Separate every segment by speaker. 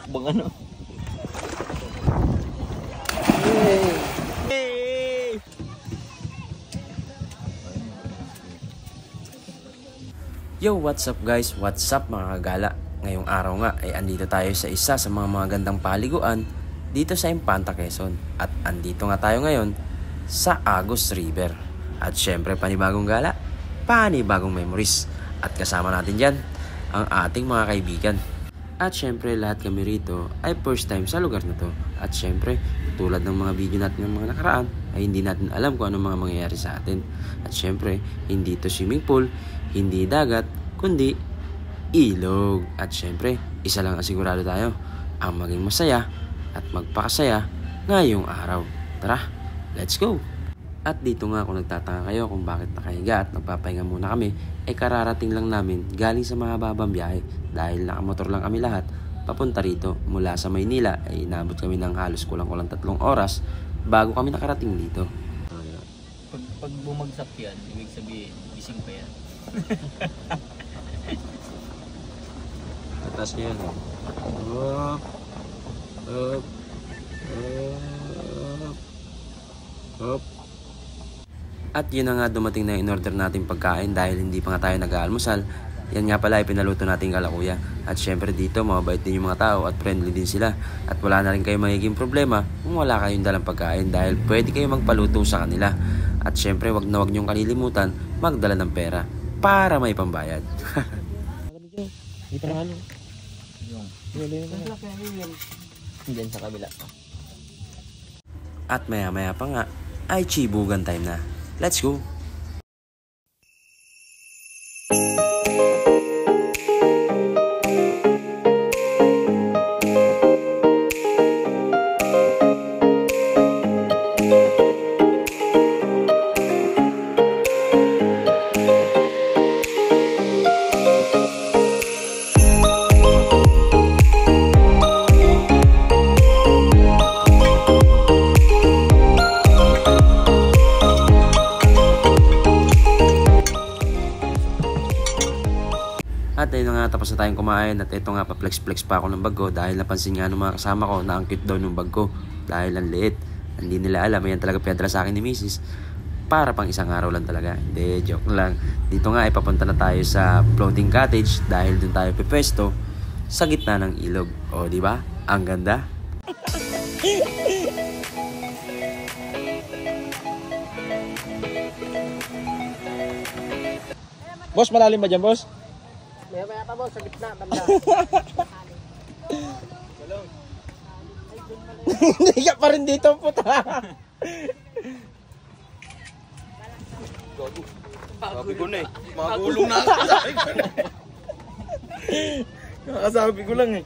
Speaker 1: Bang ano?
Speaker 2: Yo, what's up guys? What's up mga kagala? Ngayong araw nga ay andito tayo sa isa sa mga magandang paliguan dito sa Infanta, Quezon. At andito nga tayo ngayon sa Agus River. At syempre panibagong gala, panibagong memories. At kasama natin dyan ang ating mga kaibigan. At syempre lahat kami rito ay first time sa lugar na to. At syempre tulad ng mga video natin ng mga nakaraan ay hindi natin alam kung ano mga mangyayari sa atin. At syempre hindi to swimming pool, hindi dagat, kundi ilog. At syempre, isa lang ang sigurado tayo, ang maging masaya at magpakasaya ngayong araw. Tara, let's go! At dito nga kung nagtataka kayo kung bakit nakahiga at nagpapahinga muna kami, ay kararating lang namin galing sa mahababang biyahe dahil nakamotor lang kami lahat papunta rito. Mula sa Maynila ay inabot kami ng halos kulang-kulang 3 oras bago kami nakarating dito.
Speaker 1: Pag bumagsak yan, ibig sabihin, gising pa yan.
Speaker 2: Tatas niya, no? Up, up, up. At yun na nga, dumating na yung in-order natin pagkain dahil hindi pa nga tayo nag-aalmusal. Yan nga pala ay pinaluto natin kalakuya. At syempre dito, mabait din yung mga tao at friendly din sila. At wala na rin kayo magiging problema kung wala kayong dalang pagkain dahil pwede kayo magpaluto sa kanila. At syempre, wag na wag niyong kalilimutan magdala ng pera para may pambayad.
Speaker 1: Dito na ano? Diyan sa kabila.
Speaker 2: At maya-maya pa nga ay chibugan time na. Let's go! At ayun nga, tapos na tayong kumain at ito nga, pa-flex-flex pa ako ng bag ko dahil napansin nga ng mga kasama ko na ang cute daw ng bag ko dahil ang liit. Hindi nila alam, yan talaga pinadala sa akin ni Mrs. Para pang isang araw lang talaga. Hindi, joke lang. Dito nga, ipapunta na tayo sa floating cottage dahil dun tayo pipwesto sa gitna ng ilog. O, di ba? Ang ganda.
Speaker 1: Boss, malalim ba dyan, boss?
Speaker 3: Maya-maya pa boss, sa gitna, banda.
Speaker 1: Hindi ka pa rin dito, puta.
Speaker 4: Sabi ko na eh, magulong na ako. Nakasabi ko lang eh.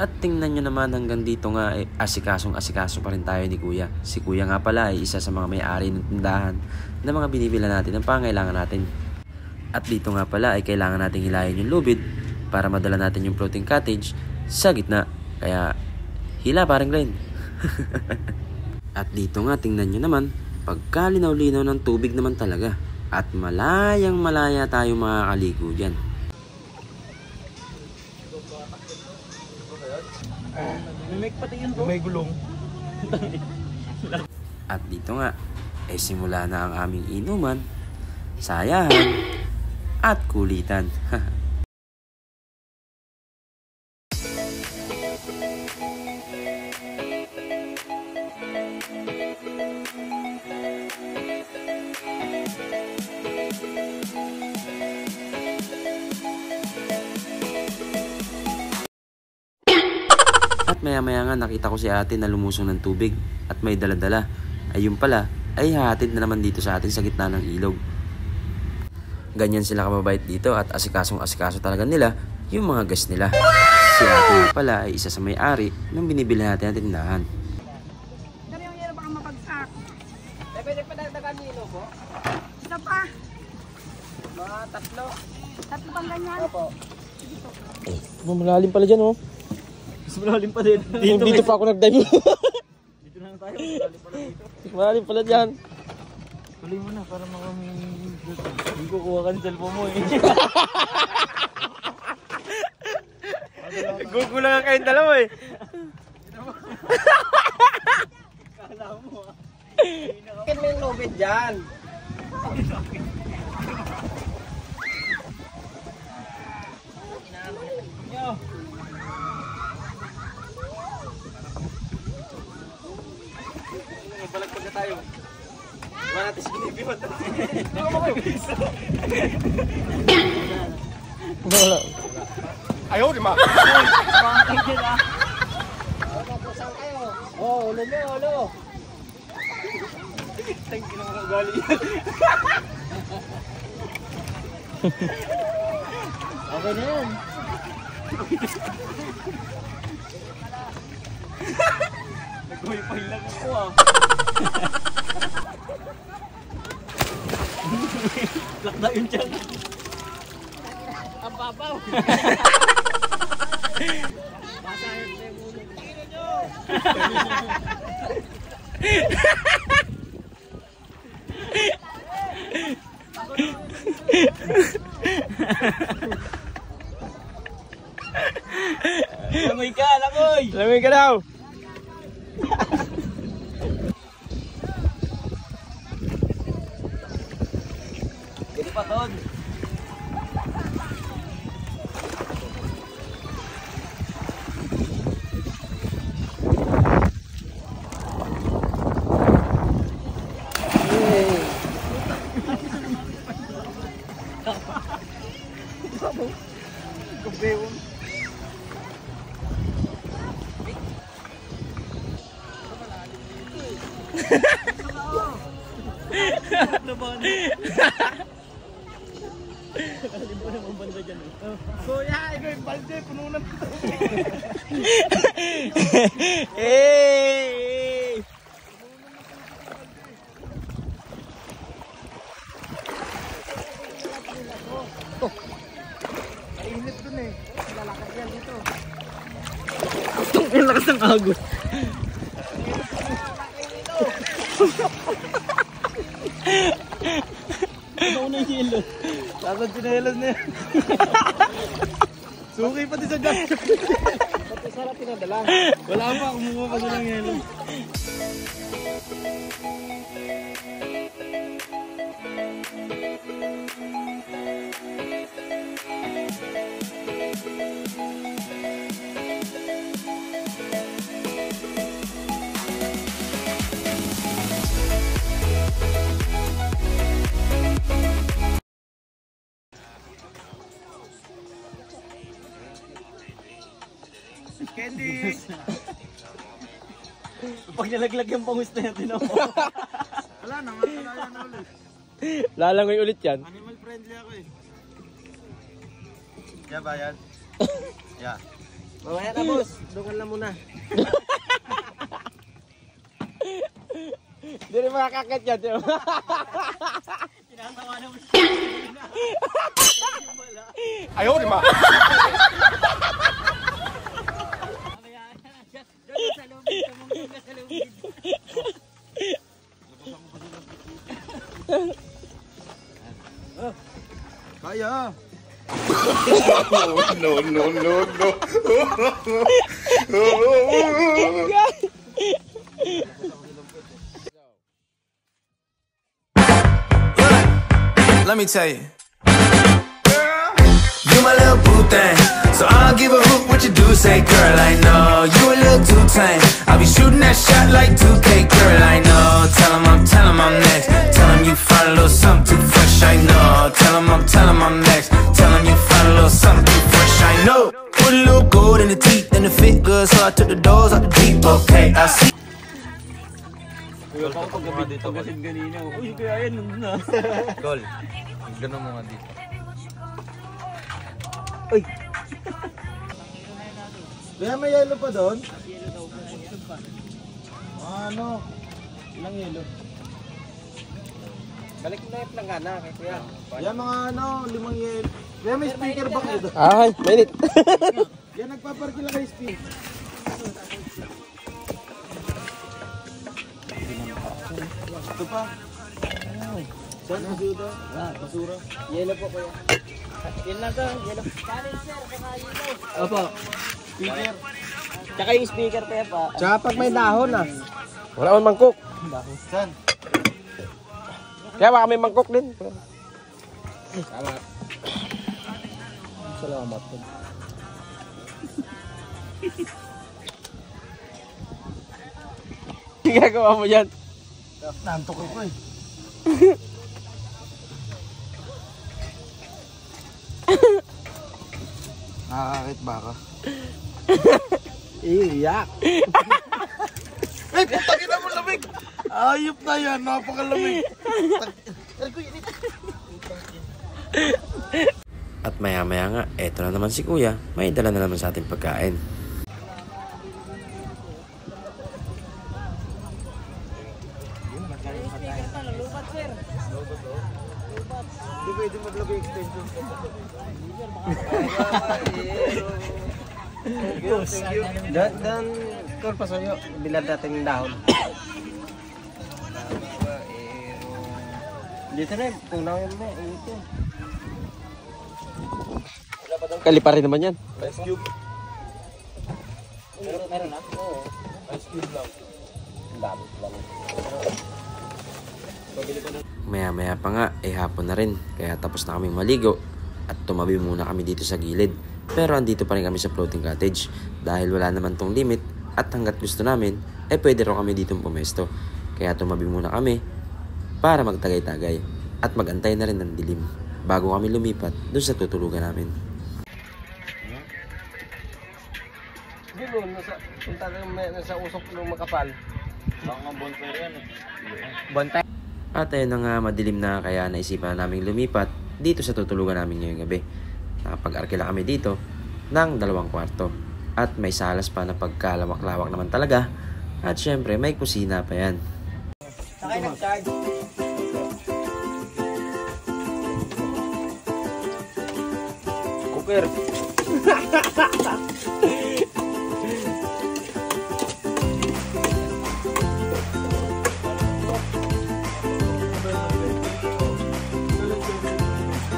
Speaker 2: At tingnan nyo naman, hanggang dito nga asikaso pa rin tayo ni Kuya. Si Kuya nga pala ay isa sa mga may-ari ng tindahan na mga binibila natin ang pangailangan natin. At dito nga pala ay kailangan natin hilayin yung lubid para madala natin yung floating cottage sa gitna. Kaya hila parang Glenn. At dito nga tingnan nyo naman, pagkalinaw-linaw ng tubig naman talaga. At malayang malaya tayo makakaligo dyan.
Speaker 4: May gulong.
Speaker 2: At dito nga ay simula na ang aming inuman, sayahan at kulitan. At maya-maya nga nakita ko si ate na lumusong ng tubig at may dala-dala. Ayun pala ay hatid na naman dito sa atin sa gitna ng ilog. Ganyan sila kababait dito at asikasong-asikaso talaga nila yung mga guest nila. Si ate nga pala ay isa sa may-ari ng binibili natin ang tindahan.
Speaker 3: Dari yung yero baka mapagsak. Pwede pa dagdagan nilo po? Isa pa. Mga 3. 3 pang ganyan? Opo.
Speaker 1: Malalim pala dyan, oh.
Speaker 4: Mas malalim pa din.
Speaker 1: Dito pa ako nag-dive.
Speaker 4: Dito na tayo. Malalim pala dito.
Speaker 1: Malalim pala dyan. Tuloy mo na para makaming... Hindi ko kuha ka ng cellphone mo eh.
Speaker 4: Gugulang kayong dalawa eh.
Speaker 1: Kala mo ah.
Speaker 3: Bakit may lubid dyan?
Speaker 4: Balagtag na tayo. Wala natin si Binibiwan. Ayaw, di ma.
Speaker 1: Bakit dyan ah?
Speaker 3: Saan kayo? Oo, ulo mo, ulo.
Speaker 1: Thank you naman ugali yan. Okay na yan. Nag-wifi lang ako ah. Lakda yun dyan.
Speaker 3: Ang babaw.
Speaker 1: Lamoy ka, lamoy!
Speaker 4: Lamig ka daw.
Speaker 1: Dito pa ton.
Speaker 4: Kuya, ikaw yung balde. Pununan ko.
Speaker 1: Hey!
Speaker 4: Mainit dun eh. Lalakad yan dito.
Speaker 1: Ang lakas ng agos. Ano na yung yelo?
Speaker 4: Tapos pinahelas na yan. Suki pati sa gas.
Speaker 3: Pati sarap pinadala.
Speaker 4: Wala pa, kumuha pa silang yelo. Candy!
Speaker 1: Pag nalaglag yung pangus na yan, tinan mo.
Speaker 4: Wala naman, wala na ulit.
Speaker 2: Lalangoy ulit yan.
Speaker 4: Animal friendly ako eh. Yeah, bayad? Yeah.
Speaker 3: Mamaya na, boss. Dungan na muna.
Speaker 2: Hindi rin makakakit yan.
Speaker 1: Tinatawa na mo
Speaker 4: Ayaw, di ma.
Speaker 1: sa lubid, tumungtong ka sa lubid.
Speaker 4: Kaya.
Speaker 5: No, no, no, no.
Speaker 6: Let me tell you. You my little boo thing, so I don't give a hoot what you do. Say, girl, I know you a little too tame. I'll be shooting that shot like 2K, girl, I know. Tell 'em I'm next. Tell 'em you find a little something too fresh, I know. Tell 'em I'm next. Tell 'em you find a little something too fresh, I know. Put a little gold in the teeth and it fit good, so I took the doors out the deep. Okay, I see.
Speaker 1: Kuya pa ako pagkasin ganina. Uy, kaya yan, nandun na.
Speaker 4: Gol, gano'n mo nga dito.
Speaker 5: Kaya may yelo pa doon? Ano? Ilang yelo?
Speaker 3: Balik na yung planggana kay kuya.
Speaker 5: Yan mga ano, 5 yelo. Kaya may speaker ba kayo doon?
Speaker 2: Ay, mainit.
Speaker 5: Yan nagpaparky lang kayo speaker. Ito pa. Saan ayuda? Basura.
Speaker 1: Yelo po kuya. Yun lang to, yelo. Opo.
Speaker 5: Speaker.
Speaker 1: Tsaka yung speaker kuya pa.
Speaker 4: Tsaka pag may dahon ah. Wala akong mangkok.
Speaker 5: Saan?
Speaker 4: Kaya baka may mangkok din.
Speaker 1: Salamat. Salamat po.
Speaker 4: Ginagawa mo yan.
Speaker 5: Nantok ko eh. Nakakakit baka.
Speaker 4: Iyak.
Speaker 5: Ay, putang ina mo lamig! Ayop na yan, napakalamig.
Speaker 2: At maya-maya nga, eto na naman si kuya, may dala na naman sa ating pagkain.
Speaker 5: Hindi pwede maglagay extension.
Speaker 4: Dan kung pa sa'yo, bilad natin yung dahon. Dito na, tunaw yun na. Kaliparin naman yan.
Speaker 5: Ice cube.
Speaker 1: Meron na? Oo.
Speaker 5: Ice cube lang.
Speaker 2: Maya-maya pa nga, hapon na rin, kaya tapos na kami maligo at tumabi muna kami dito sa gilid. Pero andito pa rin kami sa floating cottage dahil wala naman tong limit at hanggat gusto namin, pwede raw kami ditong pumesto. Kaya tumabi muna kami para magtagay-tagay at magantay na rin ng dilim bago kami lumipat doon sa tutulugan namin.
Speaker 4: Hindi mo, punta ka sa usok ng makapal.
Speaker 1: Baka bonfire yan eh.
Speaker 4: Bantay.
Speaker 2: At ayun na nga, madilim na kaya naisipan na namin lumipat dito sa tutulugan namin ngayong gabi. Nakapag-arkila kami dito ng 2 kwarto. At may salas pa na pagkalawak-lawak naman talaga. At syempre, may kusina pa yan.
Speaker 1: Sakay nag-charge.
Speaker 4: Cooper.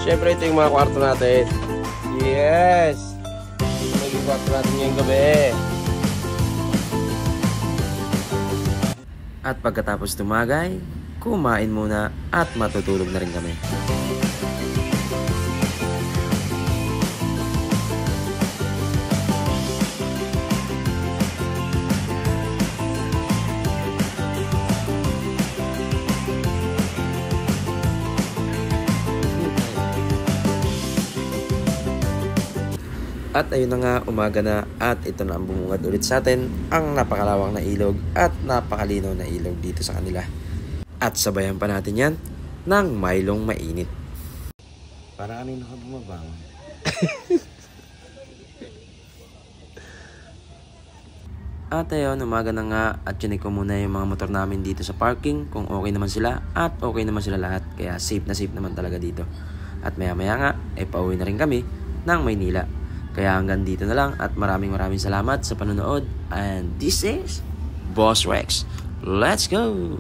Speaker 4: Siyempre ito yung mga kwarto natin. Yes! Magiging kwarto natin ngayong gabi.
Speaker 2: At pagkatapos tumagay, kumain muna at matutulog na rin kami. At ayun na nga, umaga na at ito na ang bumungad ulit sa atin, ang napakalawak na ilog at napakalinaw na ilog dito sa kanila. At sabayan pa natin yan ng Milong mainit.
Speaker 5: Para kanina ka bumabangon.
Speaker 2: At ayun, umaga na nga at chinik ko muna yung mga motor namin dito sa parking kung okay naman sila at okay naman sila lahat. Kaya safe na safe naman talaga dito. At maya-maya nga, pauwi na rin kami ng Maynila. Kaya hanggang dito na lang at maraming salamat sa panonood. And this is Boss Rex. Let's go!